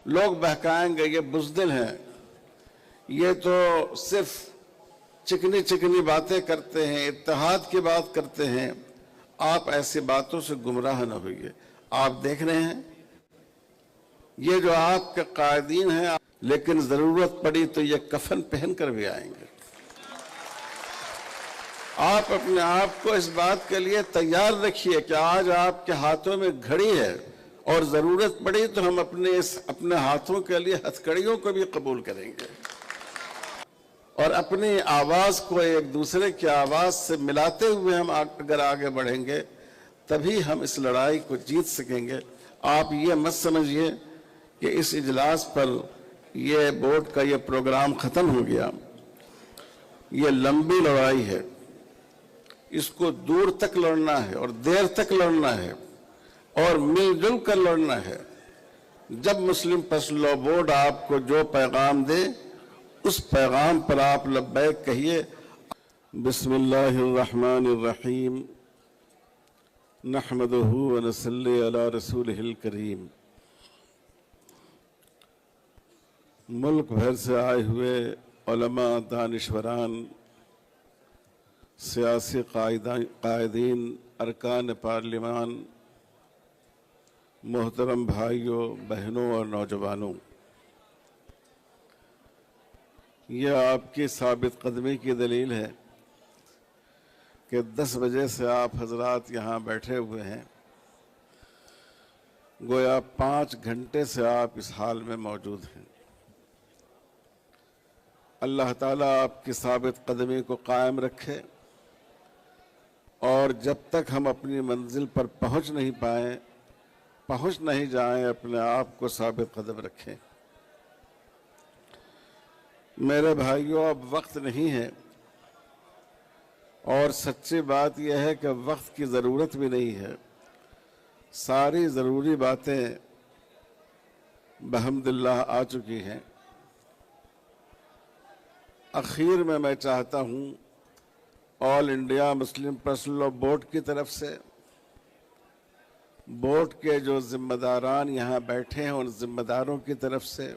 لوگ بہکائیں گے یہ بزدل ہیں، یہ تو صرف چکنی چکنی باتیں کرتے ہیں، اتحاد کی بات کرتے ہیں۔ آپ ایسی باتوں سے گمراہ نہ ہوئیے۔ آپ دیکھ رہے ہیں یہ جو آپ کے قائدین ہیں، لیکن ضرورت پڑی تو یہ کفن پہن کر بھی آئیں گے۔ آپ اپنے آپ کو اس بات کے لیے تیار رکھیے کہ آج آپ کے ہاتھوں میں گھڑی ہے، اور ضرورت پڑی تو ہم اپنے ہاتھوں کے لیے ہتھکڑیوں کو بھی قبول کریں گے، اور اپنی آواز کو ایک دوسرے کی آواز سے ملاتے ہوئے ہم اگر آگے بڑھیں گے تبھی ہم اس لڑائی کو جیت سکیں گے۔ آپ یہ مت سمجھیے کہ اس اجلاس پر یہ بورڈ کا یہ پروگرام ختم ہو گیا۔ یہ لمبی لڑائی ہے، اس کو دور تک لڑنا ہے اور دیر تک لڑنا ہے اور مل جل کر لڑنا ہے۔ جب مسلم پرسنل لاء بورڈ آپ کو جو پیغام دے اس پیغام پر آپ لبیک کہیے۔ بسم اللہ الرحمن الرحیم، نحمدہ ونصلی علی رسولہ الکریم۔ ملک بھر سے آئے ہوئے علماء، دانشوران، سیاسی قائدین، ارکان پارلیمان، محترم بھائیوں، بہنوں اور نوجوانوں، یہ آپ کی ثابت قدمی کی دلیل ہے کہ 10 بجے سے آپ حضرات یہاں بیٹھے ہوئے ہیں، گویا 5 گھنٹے سے آپ اس حال میں موجود ہیں۔ اللہ تعالیٰ آپ کی ثابت قدمی کو قائم رکھے، اور جب تک ہم اپنی منزل پر پہنچ نہیں جائیں اپنے آپ کو ثابت قدم رکھیں۔ میرے بھائیوں، اب وقت نہیں ہے، اور سچی بات یہ ہے کہ وقت کی ضرورت بھی نہیں ہے۔ ساری ضروری باتیں بحمد اللہ آ چکی ہیں۔ اخیر میں چاہتا ہوں All India Muslim Personal Law Board کی طرف سے، بورڈ کے جو ذمہ داران یہاں بیٹھے ہیں ان ذمہ داروں کی طرف سے،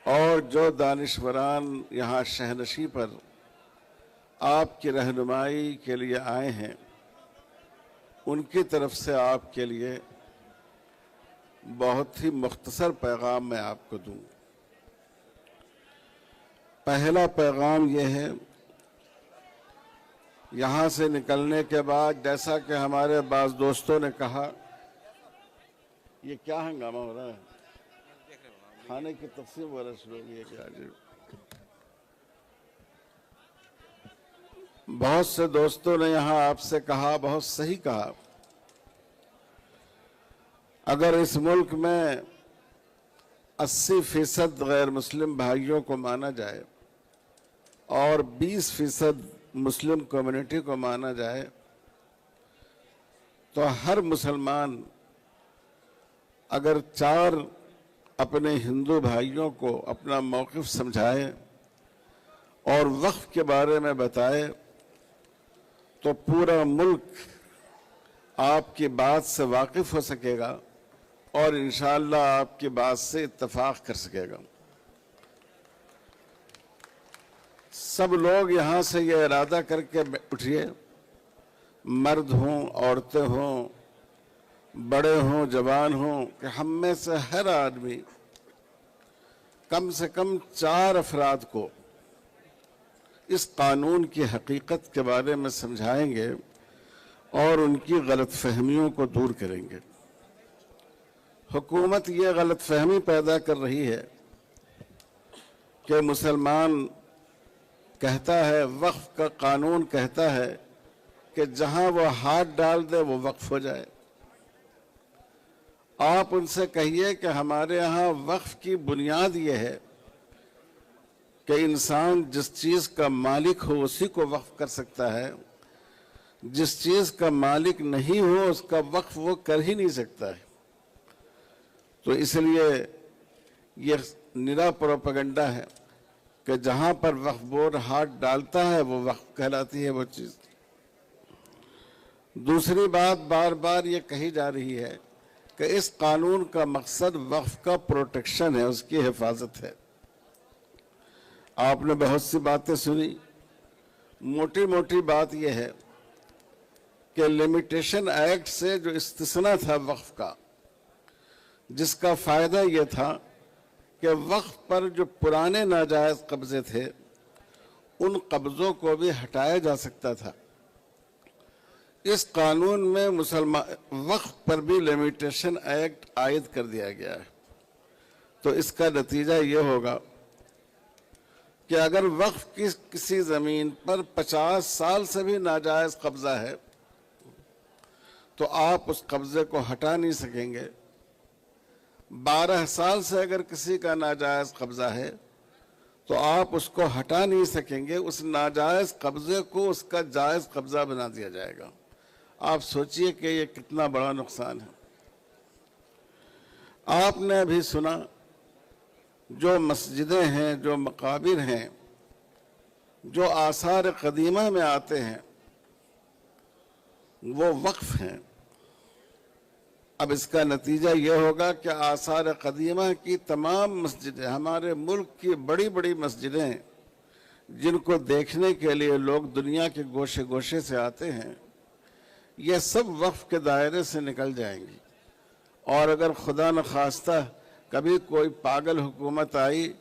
اور جو دانشوران یہاں شہنشی پر آپ کی رہنمائی کے لیے آئے ہیں، ان کی طرف سے آپ کے لیے بہت ہی مختصر پیغام میں آپ کو دوں۔ پہلا پیغام یہ ہے، یہاں سے نکلنے کے بعد جیسا کہ ہمارے بعض دوستوں نے کہا، یہ کیا ہنگامہ ہو رہا ہے؟ کھانے کی تقسیم وغیرہ شروع ہوئی ہے کیا؟ جی، بہت سے دوستوں نے یہاں آپ سے کہا، بہت صحیح کہا، اگر اس ملک میں 80% غیر مسلم بھائیوں کو مانا جائے اور 20% مسلم کمیونٹی کو مانا جائے تو ہر مسلمان اگر 4 اپنے ہندو بھائیوں کو اپنا موقف سمجھائے اور وقف کے بارے میں بتائے تو پورا ملک آپ کی بات سے واقف ہو سکے گا اور انشاءاللہ آپ کی بات سے اتفاق کر سکے گا۔ سب لوگ یہاں سے یہ ارادہ کر کے اٹھیے، مرد ہوں، عورتیں ہوں، بڑے ہوں، جوان ہوں، کہ ہم میں سے ہر آدمی کم سے کم 4 افراد کو اس قانون کی حقیقت کے بارے میں سمجھائیں گے اور ان کی غلط فہمیوں کو دور کریں گے۔ حکومت یہ غلط فہمی پیدا کر رہی ہے کہ مسلمان کہتا ہے، وقف کا قانون کہتا ہے کہ جہاں وہ ہاتھ ڈال دے وہ وقف ہو جائے۔ آپ ان سے کہیے کہ ہمارے یہاں وقف کی بنیاد یہ ہے کہ انسان جس چیز کا مالک ہو اسی کو وقف کر سکتا ہے، جس چیز کا مالک نہیں ہو اس کا وقف وہ کر ہی نہیں سکتا ہے۔ تو اس لیے یہ نرا پروپیگنڈا ہے کہ جہاں پر وقف بورڈ ہاتھ ڈالتا ہے وہ وقف کہلاتی ہے وہ چیز۔ دوسری بات بار بار یہ کہی جا رہی ہے کہ اس قانون کا مقصد وقف کا پروٹیکشن ہے، اس کی حفاظت ہے۔ آپ نے بہت سی باتیں سنی، موٹی موٹی بات یہ ہے کہ لمیٹیشن ایکٹ سے جو استثناء تھا وقف کا، جس کا فائدہ یہ تھا کہ وقف پر جو پرانے ناجائز قبضے تھے ان قبضوں کو بھی ہٹایا جا سکتا تھا۔ اس قانون میں وقف پر بھی لمیٹیشن ایکٹ عائد کر دیا گیا ہے۔ تو اس کا نتیجہ یہ ہوگا کہ اگر وقف کی کسی زمین پر 50 سال سے بھی ناجائز قبضہ ہے تو آپ اس قبضے کو ہٹا نہیں سکیں گے۔ 12 سال سے اگر کسی کا ناجائز قبضہ ہے تو آپ اس کو ہٹا نہیں سکیں گے، اس ناجائز قبضے کو اس کا جائز قبضہ بنا دیا جائے گا۔ آپ سوچئے کہ یہ کتنا بڑا نقصان ہے۔ آپ نے ابھی سنا جو مسجدیں ہیں، جو مقابر ہیں، جو آثار قدیمہ میں آتے ہیں وہ وقف ہیں۔ اب اس کا نتیجہ یہ ہوگا کہ آثار قدیمہ کی تمام مسجدیں، ہمارے ملک کی بڑی بڑی مسجدیں جن کو دیکھنے کے لیے لوگ دنیا کے گوشے گوشے سے آتے ہیں، یہ سب وقف کے دائرے سے نکل جائیں گی۔ اور اگر خدا نخواستہ کبھی کوئی پاگل حکومت آئی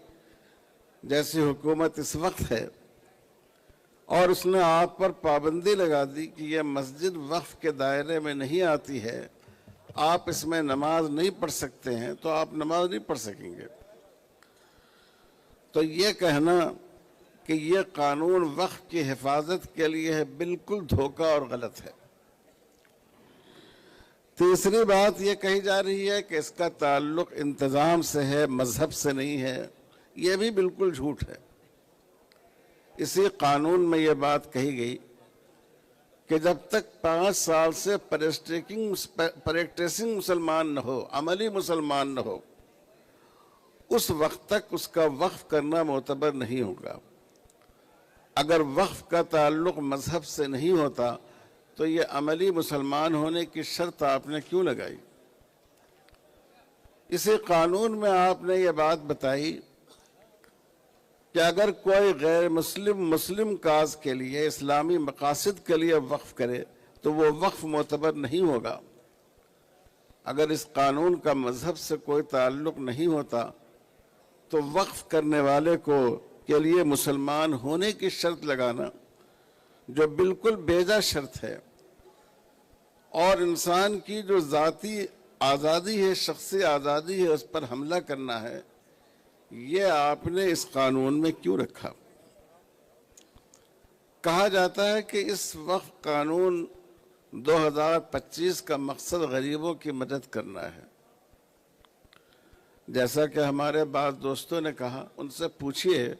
جیسی حکومت اس وقت ہے اور اس نے آپ پر پابندی لگا دی کہ یہ مسجد وقف کے دائرے میں نہیں آتی ہے، آپ اس میں نماز نہیں پڑھ سکتے ہیں، تو آپ نماز نہیں پڑھ سکیں گے۔ تو یہ کہنا کہ یہ قانون وقف کی حفاظت کے لیے ہے، بالکل دھوکہ اور غلط ہے۔ تیسری بات یہ کہی جا رہی ہے کہ اس کا تعلق انتظام سے ہے، مذہب سے نہیں ہے، یہ بھی بالکل جھوٹ ہے۔ اسی قانون میں یہ بات کہی گئی کہ جب تک 5 سال سے پریکٹسنگ مسلمان نہ ہو، عملی مسلمان نہ ہو، اس وقت تک اس کا وقف کرنا معتبر نہیں ہوگا۔ اگر وقف کا تعلق مذہب سے نہیں ہوتا تو یہ عملی مسلمان ہونے کی شرط آپ نے کیوں لگائی؟ اسی قانون میں آپ نے یہ بات بتائی کہ اگر کوئی غیر مسلم کاز کے لیے، اسلامی مقاصد کے لیے وقف کرے تو وہ وقف معتبر نہیں ہوگا۔ اگر اس قانون کا مذہب سے کوئی تعلق نہیں ہوتا تو وقف کرنے والے کے لیے مسلمان ہونے کی شرط لگانا جو بالکل بیجا شرط ہے، اور انسان کی جو ذاتی آزادی ہے، شخصی آزادی ہے، اس پر حملہ کرنا ہے، یہ آپ نے اس قانون میں کیوں رکھا؟ کہا جاتا ہے کہ اس وقت قانون 2025 کا مقصد غریبوں کی مدد کرنا ہے۔ جیسا کہ ہمارے بعض دوستوں نے کہا، ان سے پوچھئے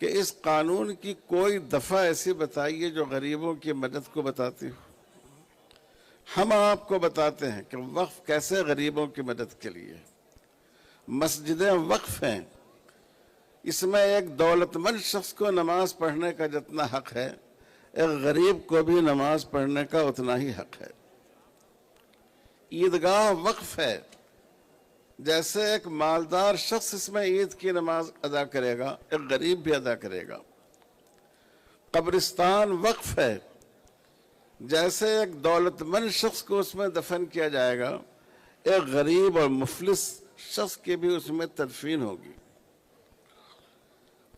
کہ اس قانون کی کوئی دفعہ ایسی بتائیے جو غریبوں کی مدد کو بتاتی ہو۔ ہم آپ کو بتاتے ہیں کہ وقف کیسے غریبوں کی مدد کے لیے۔ مسجدیں وقف ہیں، اس میں ایک دولت مند شخص کو نماز پڑھنے کا جتنا حق ہے، ایک غریب کو بھی نماز پڑھنے کا اتنا ہی حق ہے۔ عیدگاہ وقف ہے، جیسے ایک مالدار شخص اس میں عید کی نماز ادا کرے گا، ایک غریب بھی ادا کرے گا۔ قبرستان وقف ہے، جیسے ایک دولت مند شخص کو اس میں دفن کیا جائے گا، ایک غریب اور مفلس شخص کی بھی اس میں تدفین ہوگی۔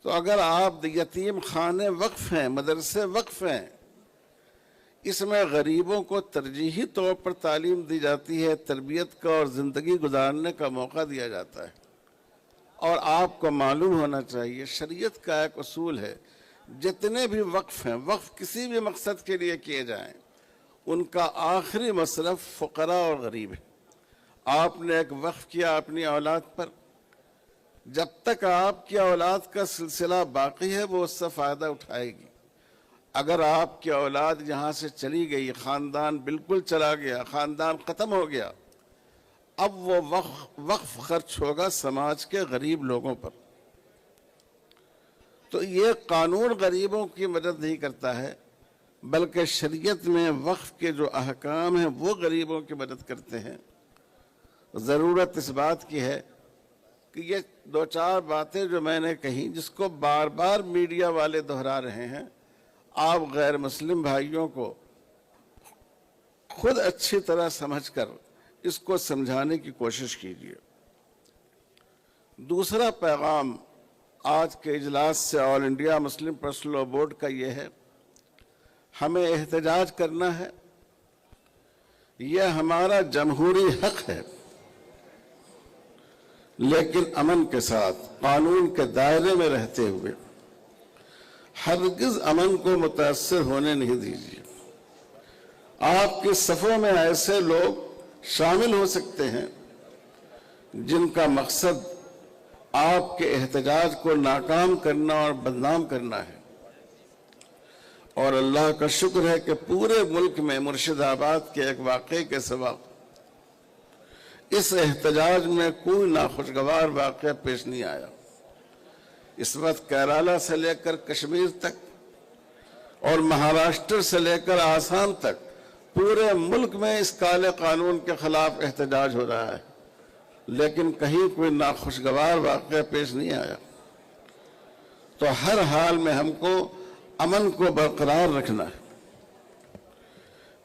تو اگر آپ یتیم خانے وقف ہیں، مدرسے وقف ہیں، اس میں غریبوں کو ترجیحی طور پر تعلیم دی جاتی ہے، تربیت کا اور زندگی گزارنے کا موقع دیا جاتا ہے۔ اور آپ کو معلوم ہونا چاہیے، شریعت کا ایک اصول ہے، جتنے بھی وقف ہیں، وقف کسی بھی مقصد کے لیے کیے جائیں، ان کا آخری مصرف فقراء اور غریب ہے۔ آپ نے ایک وقف کیا اپنی اولاد پر، جب تک آپ کی اولاد کا سلسلہ باقی ہے وہ اس سے فائدہ اٹھائے گی۔ اگر آپ کی اولاد یہاں سے چلی گئی، خاندان بالکل چلا گیا، خاندان ختم ہو گیا، اب وہ وقف خرچ ہوگا سماج کے غریب لوگوں پر۔ تو یہ قانون غریبوں کی مدد نہیں کرتا ہے، بلکہ شریعت میں وقف کے جو احکام ہیں وہ غریبوں کی مدد کرتے ہیں۔ ضرورت اس بات کی ہے کہ یہ دو چار باتیں جو میں نے کہیں، جس کو بار بار میڈیا والے دہرا رہے ہیں، آپ غیر مسلم بھائیوں کو خود اچھی طرح سمجھ کر اس کو سمجھانے کی کوشش کیجیے۔ دوسرا پیغام آج کے اجلاس سے All India Muslim Personal Law Board کا یہ ہے، ہمیں احتجاج کرنا ہے، یہ ہمارا جمہوری حق ہے، لیکن امن کے ساتھ، قانون کے دائرے میں رہتے ہوئے ہرگز امن کو متاثر ہونے نہیں دیجیے۔ آپ کے صفوں میں ایسے لوگ شامل ہو سکتے ہیں جن کا مقصد آپ کے احتجاج کو ناکام کرنا اور بدنام کرنا ہے، اور اللہ کا شکر ہے کہ پورے ملک میں مرشد آباد کے ایک واقعے کے سوا اس احتجاج میں کوئی ناخوشگوار واقعہ پیش نہیں آیا۔ اس وقت کیرالہ سے لے کر کشمیر تک اور مہاراشٹر سے لے کر آسام تک پورے ملک میں اس کالے قانون کے خلاف احتجاج ہو رہا ہے، لیکن کہیں کوئی ناخوشگوار واقعہ پیش نہیں آیا۔ تو ہر حال میں ہم کو امن کو برقرار رکھنا ہے۔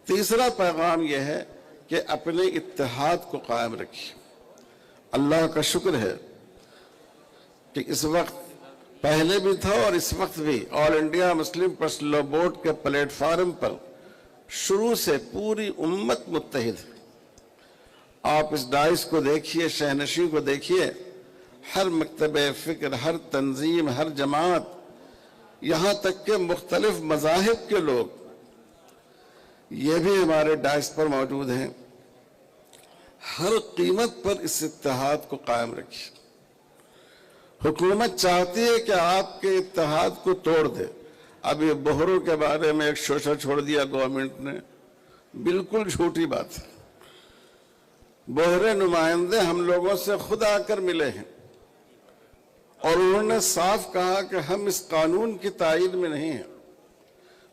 تیسرا پیغام یہ ہے کہ اپنے اتحاد کو قائم رکھیے۔ اللہ کا شکر ہے کہ اس وقت پہلے بھی تھا اور اس وقت بھی All India Muslim Personal Law Board کے پلیٹ فارم پر شروع سے پوری امت متحد ہے۔ آپ اس ڈائس کو دیکھیے، شہنشین کو دیکھیے، ہر مکتب فکر، ہر تنظیم، ہر جماعت، یہاں تک کہ مختلف مذاہب کے لوگ یہ بھی ہمارے ڈائس پر موجود ہیں۔ ہر قیمت پر اس اتحاد کو قائم رکھیے۔ حکومت چاہتی ہے کہ آپ کے اتحاد کو توڑ دے۔ اب یہ بوہروں کے بارے میں ایک شوشہ چھوڑ دیا گورنمنٹ نے، بالکل جھوٹی بات ہے۔ بوہرے نمائندے ہم لوگوں سے خود آ کر ملے ہیں اور انہوں نے صاف کہا کہ ہم اس قانون کی تائید میں نہیں ہیں،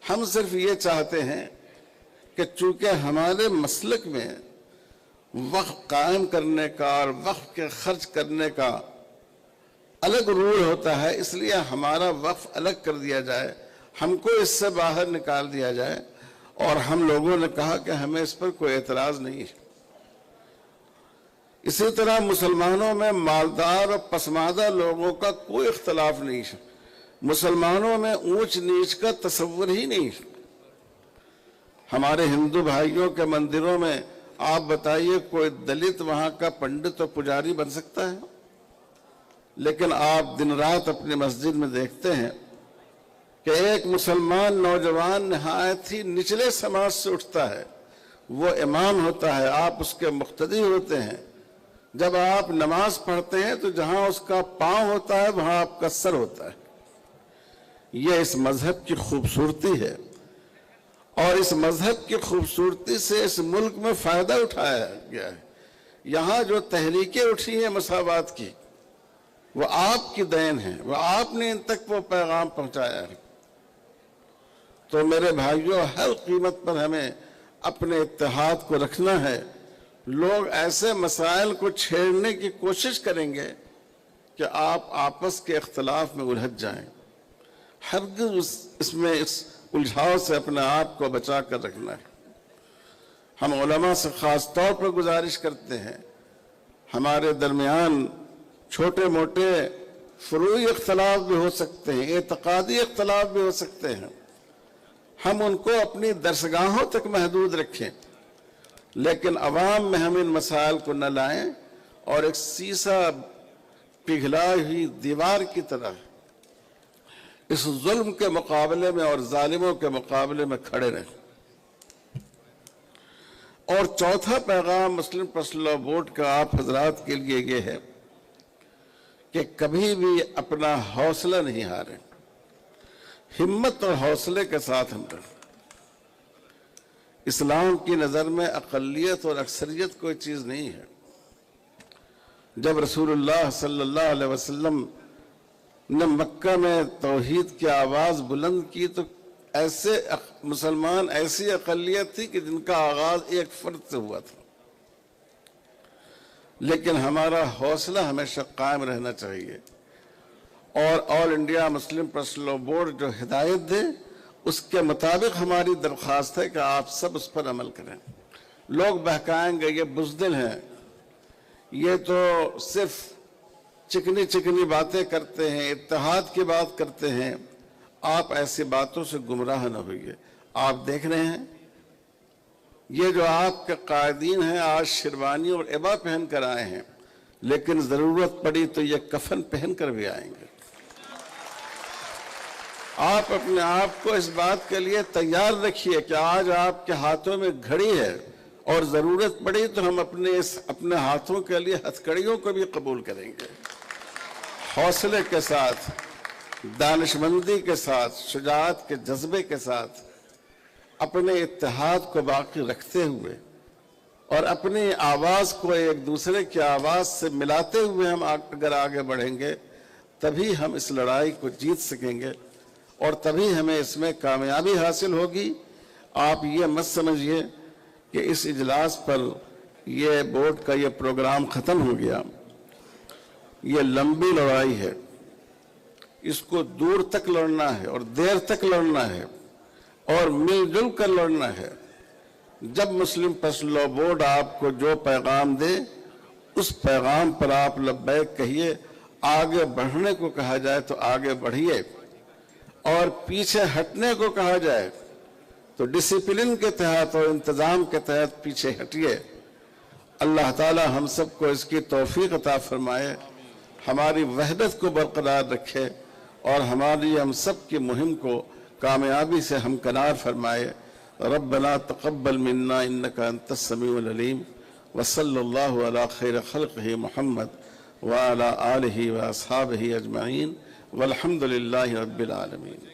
ہم صرف یہ چاہتے ہیں کہ چونکہ ہمارے مسلک میں وقف قائم کرنے کا اور وقف کے خرچ کرنے کا الگ رول ہوتا ہے، اس لیے ہمارا وقف الگ کر دیا جائے، ہم کو اس سے باہر نکال دیا جائے۔ اور ہم لوگوں نے کہا کہ ہمیں اس پر کوئی اعتراض نہیں ہے۔ اسی طرح مسلمانوں میں مالدار اور پسماندہ لوگوں کا کوئی اختلاف نہیں ہے، مسلمانوں میں اونچ نیچ کا تصور ہی نہیں ہے۔ ہمارے ہندو بھائیوں کے مندروں میں آپ بتائیے کوئی دلت وہاں کا پنڈت اور پجاری بن سکتا ہے؟ لیکن آپ دن رات اپنی مسجد میں دیکھتے ہیں کہ ایک مسلمان نوجوان نہایت ہی نچلے سماج سے اٹھتا ہے، وہ امام ہوتا ہے، آپ اس کے مقتدی ہوتے ہیں۔ جب آپ نماز پڑھتے ہیں تو جہاں اس کا پاؤں ہوتا ہے وہاں آپ کا سر ہوتا ہے۔ یہ اس مذہب کی خوبصورتی ہے، اور اس مذہب کی خوبصورتی سے اس ملک میں فائدہ اٹھایا گیا ہے۔ یہاں جو تحریکیں اٹھی ہیں مساوات کی، وہ آپ کی دین ہے، وہ آپ نے ان تک وہ پیغام پہنچایا ہے۔ تو میرے بھائیوں، ہر قیمت پر ہمیں اپنے اتحاد کو رکھنا ہے۔ لوگ ایسے مسائل کو چھیڑنے کی کوشش کریں گے کہ آپ آپس کے اختلاف میں الجھ جائیں۔ ہرگز اس الجھاؤ سے اپنے آپ کو بچا کر رکھنا ہے۔ ہم علماء سے خاص طور پر گزارش کرتے ہیں، ہمارے درمیان چھوٹے موٹے فروعی اختلاف بھی ہو سکتے ہیں، اعتقادی اختلاف بھی ہو سکتے ہیں، ہم ان کو اپنی درسگاہوں تک محدود رکھیں، لیکن عوام میں ہم ان مسائل کو نہ لائیں اور ایک سیسا پگھلائی ہوئی دیوار کی طرح اس ظلم کے مقابلے میں اور ظالموں کے مقابلے میں کھڑے رہیں۔ اور چوتھا پیغام مسلم پرسنل لاء بورڈ کا آپ حضرات کے لیے یہ ہے کہ کبھی بھی اپنا حوصلہ نہیں ہاریں، ہمت اور حوصلے کے ساتھ ہم رہیں۔ اسلام کی نظر میں اقلیت اور اکثریت کوئی چیز نہیں ہے۔ جب رسول اللہ صلی اللہ علیہ وسلم نے مکہ میں توحید کی آواز بلند کی تو ایسے مسلمان ایسی اقلیت تھی کہ جن کا آغاز ایک فرد سے ہوا تھا۔ لیکن ہمارا حوصلہ ہمیشہ قائم رہنا چاہیے، اور All India Muslim Personal Law Board جو ہدایت دے اس کے مطابق ہماری درخواست ہے کہ آپ سب اس پر عمل کریں۔ لوگ بہکائیں گے یہ بزدل ہیں، یہ تو صرف چکنی چکنی باتیں کرتے ہیں، اتحاد کی بات کرتے ہیں۔ آپ ایسی باتوں سے گمراہ نہ ہوئیے۔ آپ دیکھ رہے ہیں یہ جو آپ کے قائدین ہیں آج شیروانی اور عبا پہن کر آئے ہیں، لیکن ضرورت پڑی تو یہ کفن پہن کر بھی آئیں گے۔ آپ اپنے آپ کو اس بات کے لیے تیار رکھیے کہ آج آپ کے ہاتھوں میں گھڑی ہے، اور ضرورت پڑی تو ہم اپنے ہاتھوں کے لیے ہتھکڑیوں کو بھی قبول کریں گے۔ حوصلے کے ساتھ، دانشمندی کے ساتھ، شجاعت کے جذبے کے ساتھ، اپنے اتحاد کو باقی رکھتے ہوئے اور اپنی آواز کو ایک دوسرے کی آواز سے ملاتے ہوئے ہم اگر آگے بڑھیں گے تبھی ہم اس لڑائی کو جیت سکیں گے، اور تبھی ہمیں اس میں کامیابی حاصل ہوگی۔ آپ یہ مت سمجھیے کہ اس اجلاس پر یہ بورڈ کا یہ پروگرام ختم ہو گیا۔ یہ لمبی لڑائی ہے، اس کو دور تک لڑنا ہے اور دیر تک لڑنا ہے اور مل جل کر لڑنا ہے۔ جب مسلم پرسنل لاء بورڈ آپ کو جو پیغام دے اس پیغام پر آپ لبیک کہیے۔ آگے بڑھنے کو کہا جائے تو آگے بڑھیے، اور پیچھے ہٹنے کو کہا جائے تو ڈسپلن کے تحت اور انتظام کے تحت پیچھے ہٹیے۔ اللہ تعالی ہم سب کو اس کی توفیق عطا فرمائے، ہماری وحدت کو برقرار رکھے، اور ہماری ہم سب کی مہم کو کامیابی سے ہمکنار فرمائے۔ ربنا تقبل منا انک انت السمیع العلیم، وصلی اللہ علی خیر خلقہ محمد وعلی آلہ واصحابہ اجمعین، والحمد للہ رب العالمین۔